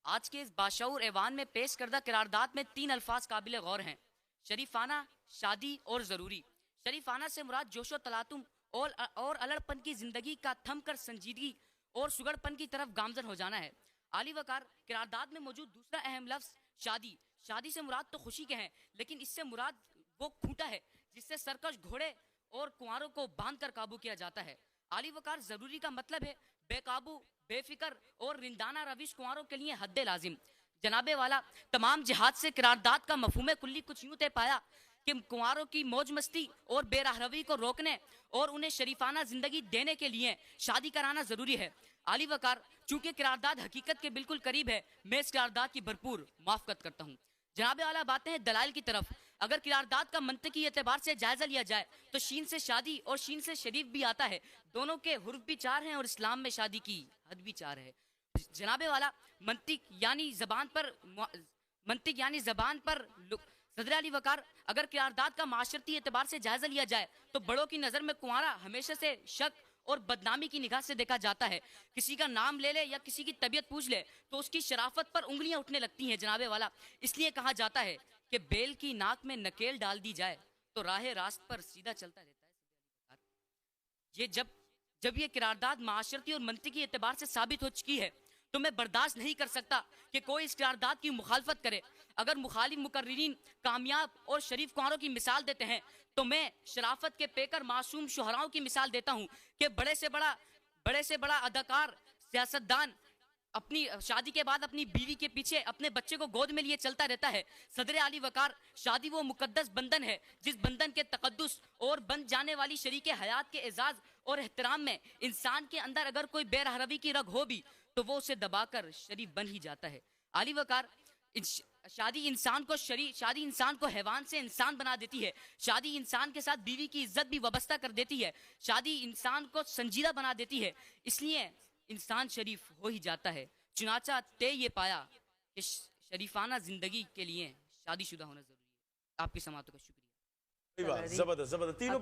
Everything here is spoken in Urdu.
آج کے اس باشعور ایوان میں پیش کردہ قرارداد میں 3 الفاظ قابل غور ہیں: شریفانہ، شادی اور ضروری۔ شریفانہ سے مراد جوش و تلاطم اور الڑ پن کی زندگی کا تھم کر سنجیدگی اور سگڑ پن کی طرف گامزن ہو جانا ہے۔ عالی وقار، قرارداد میں موجود دوسرا اہم لفظ شادی۔ شادی سے مراد تو خوشی کے ہیں، لیکن اس سے مراد وہ کھوٹا ہے جس سے سرکش گھوڑے اور کنواروں کو باندھ کر قابو کیا جاتا ہے۔ عالی وقار، ضروری کا مطلب ہے بے قابو، بے فکر اور رندانہ روش کنواروں کے لیے حد لازم۔ جناب والا، تمام جہاد سے قرارداد کا مفہوم کلی کچھ یوں طے پایا کہ کنواروں کی موج مستی اور بے راہ روی کو روکنے اور انہیں شریفانہ زندگی دینے کے لیے شادی کرانا ضروری ہے۔ عالی وقار، چونکہ قرارداد حقیقت کے بالکل قریب ہے، میں اس قرارداد کی بھرپور موافقت کرتا ہوں۔ جناب اعلیٰ باتیں ہیں دلائل کی طرف۔ اگر قرارداد کا منطقی اعتبار سے جائزہ لیا جائے تو شین سے شادی اور شین سے شریف بھی آتا ہے، دونوں کے حروف بھی 4 ہیں اور اسلام میں شادی کی حد بھی 4 ہے۔ جناب والا، منطق یعنی زبان پر صدر علی وقار، اگر قرارداد کا معاشرتی اعتبار سے جائزہ لیا جائے تو بڑوں کی نظر میں کنوارا ہمیشہ سے شک اور بدنامی کی نگاہ سے دیکھا جاتا ہے۔ کسی کا نام لے لے یا کسی کی طبیعت پوچھ لے تو اس کی شرافت پر انگلیاں اٹھنے لگتی ہیں۔ جناب والا، اس لیے کہا جاتا ہے کہ بیل کی ناک میں نکیل ڈال دی جائے تو راہ راست پر سیدھا چلتا رہتا ہے۔ یہ جب یہ قرارداد معاشرتی اور منطقی اعتبار سے ثابت ہو چکی ہے تو میں برداشت نہیں کر سکتا کہ کوئی اس قرارداد کی مخالفت کرے۔ اگر مخالف مقررین کامیاب اور شریف کنواروں کی مثال دیتے ہیں تو میں شرافت کے پیکر معصوم شہراؤں کی مثال دیتا ہوں کہ بڑے سے بڑا اداکار، سیاستدان اپنی شادی کے بعد اپنی بیوی کے پیچھے اپنے بچے کو گود میں لیے چلتا رہتا ہے۔ صدر علی وقار، شادی وہ مقدس بندھن ہے جس بندھن کے تقدس اور بن جانے والی شریک حیات کے اعزاز اور احترام میں انسان کے اندر اگر کوئی بے راہ روی کی رگ ہو بھی تو وہ اسے دبا کر شریف بن ہی جاتا ہے۔ علی وقار، شادی انسان کو حیوان سے انسان بنا دیتی ہے۔ شادی انسان کے ساتھ بیوی کی عزت بھی وابستہ کر دیتی ہے۔ شادی انسان کو سنجیدہ بنا دیتی ہے، اس لیے انسان شریف ہو ہی جاتا ہے۔ چنانچہ طے یہ پایا کہ شریفانہ زندگی کے لیے شادی شدہ ہونا ضروری ہے۔ آپ کی سماعتوں کا شکریہ۔ زبردست تینوں